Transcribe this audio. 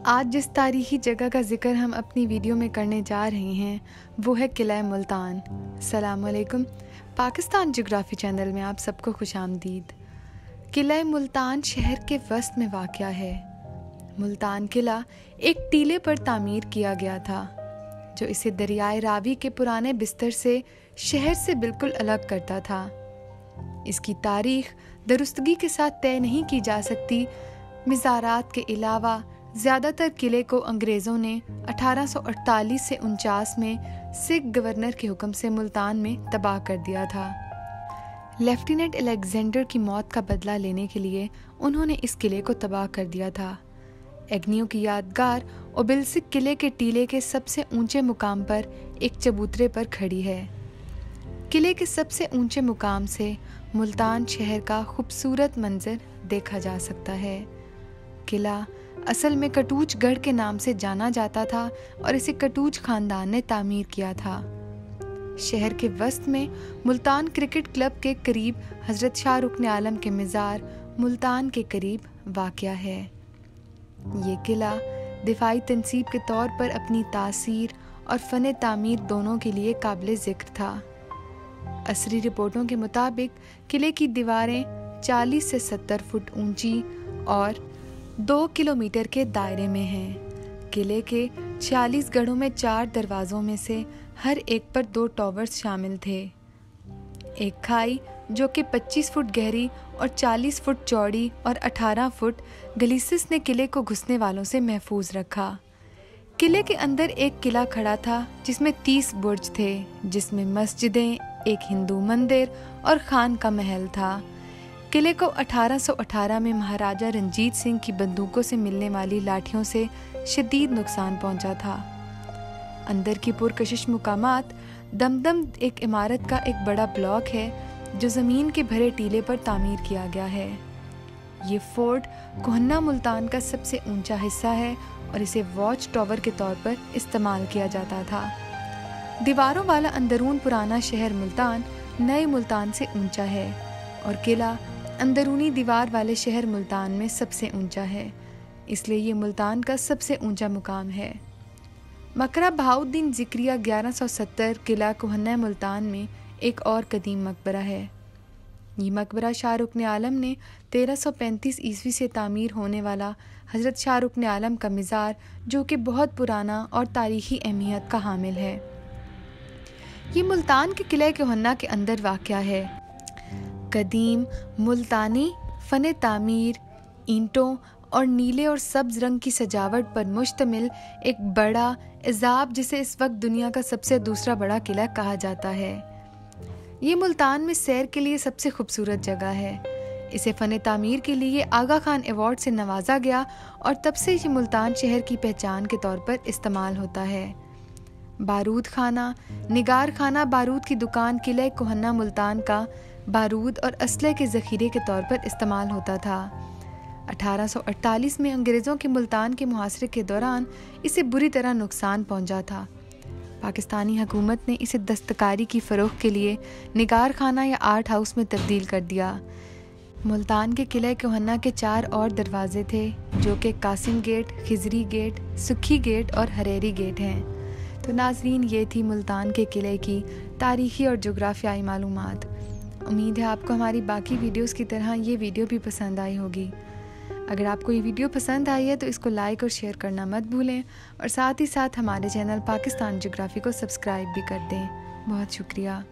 आज जिस तारीखी जगह का जिक्र हम अपनी वीडियो में करने जा रहे हैं वो है किला मुल्तान। अस्सलाम वालेकुम। पाकिस्तान ज्योग्राफी चैनल में आप सबको खुशामदीद। किला मुल्तान शहर के वस्त में वाक़या है। मुल्तान किला एक टीले पर तामीर किया गया था जो इसे दरियाए रावी के पुराने बिस्तर से शहर से बिल्कुल अलग करता था। इसकी तारीख दुरुस्तगी के साथ तय नहीं की जा सकती। मिज़ारात के अलावा ज़्यादातर किले को अंग्रेज़ों ने 1848 से 49 में सिख गवर्नर के हुक्म से मुल्तान में तबाह कर दिया था। लेफ्टिनेंट अलेक्जेंडर की मौत का बदला लेने के लिए उन्होंने इस किले को तबाह कर दिया था। एग्नियो की यादगार ओबिलसिक किले के टीले के सबसे ऊंचे मुकाम पर एक चबूतरे पर खड़ी है। किले के सबसे ऊंचे मुकाम से मुल्तान शहर का खूबसूरत मंजर देखा जा सकता है। किला असल में कटूच गढ़ के नाम से जाना जाता था और इसे कटूच खानदान ने तामीर किया था। शहर के वस्त में मुल्तान क्रिकेट क्लब के करीब हज़रत शाह रुकन आलम के मज़ार मुल्तान के करीब वाक़या है। ये किला दिफाई तनसीब के तौर पर अपनी तासीर और फ़न तामीर दोनों के लिए काबिल ज़िक्र था। असरी रिपोर्टों के मुताबिक किले की दीवारें 40 से 70 फुट ऊंची और 2 किलोमीटर के दायरे में हैं। किले के 46 गढ़ों में 4 दरवाज़ों में से हर एक पर 2 टॉवर्स शामिल थे। एक खाई जो कि 25 फुट गहरी और 40 फुट चौड़ी और 18 फुट गलीसिस ने किले को घुसने वालों से महफूज रखा। किले के अंदर एक किला खड़ा था जिसमें 30 बुर्ज थे, जिसमें मस्जिदें, एक हिंदू मंदिर और खान का महल था। किले को 1818 में महाराजा रंजीत सिंह की बंदूकों से मिलने वाली लाठियों से शदीद नुकसान पहुंचा था। अंदर की पुरकशिश मुकामात दमदम एक इमारत का एक बड़ा ब्लॉक है जो ज़मीन के भरे टीले पर तामीर किया गया है। ये फोर्ट कोहन्ना मुल्तान का सबसे ऊंचा हिस्सा है और इसे वॉच टावर के तौर पर इस्तेमाल किया जाता था। दीवारों वाला अंदरून पुराना शहर मुल्तान नए मुल्तान से ऊंचा है और किला अंदरूनी दीवार वाले शहर मुल्तान में सबसे ऊंचा है, इसलिए ये मुल्तान का सबसे ऊंचा मुकाम है। मकबरा बहाउद्दीन ज़िक्रिया 1170 किला कोहन्ना मुल्तान में एक और कदीम मकबरा है। ये मकबरा शाह रुकन आलम ने 1335 ईस्वी से तामीर होने वाला हज़रत शाह रुकन आलम का मज़ार जो कि बहुत पुराना और तारीख़ी अहमियत का हामिल है। ये मुल्तान के किले कोहन्ना के अंदर वाक़या है। कदीम मुल्तानी फ़न तामीर, ईंटों और नीले और सब्ज़ रंग की सजावट पर मुश्तमिल एक बड़ा इज़ाब जिसे इस वक्त दुनिया का सबसे दूसरा बड़ा किला कहा जाता है। ये मुल्तान में सैर के लिए सबसे खूबसूरत जगह है। इसे फ़न तामीर के लिए आगा खान अवार्ड से नवाजा गया और तब से ये मुल्तान शहर की पहचान के तौर पर इस्तेमाल होता है। बारूद खाना, निगार खाना बारूद की दुकान किले कोहन्ना मुल्तान का बारूद और असले के ज़ख़ीरे के तौर पर इस्तेमाल होता था। 1848 में अंग्रेज़ों के मुल्तान के मुहासरे के दौरान इसे बुरी तरह नुकसान पहुंचा था। पाकिस्तानी हुकूमत ने इसे दस्तकारी की फ़रोख्त के लिए निगार खाना या आर्ट हाउस में तब्दील कर दिया। मुल्तान के किले कोहन्ना के 4 और दरवाजे थे जो कि कासिम गेट, खिजरी गेट, सुखी गेट और हरेरी गेट हैं। तो नाज़रीन, ये थी मुल्तान के किले की तारीख़ी और जोग्राफियाई मालूमात। उम्मीद है आपको हमारी बाकी वीडियोस की तरह ये वीडियो भी पसंद आई होगी। अगर आपको ये वीडियो पसंद आई है तो इसको लाइक और शेयर करना मत भूलें और साथ ही साथ हमारे चैनल पाकिस्तान ज्योग्राफी को सब्सक्राइब भी कर दें। बहुत शुक्रिया।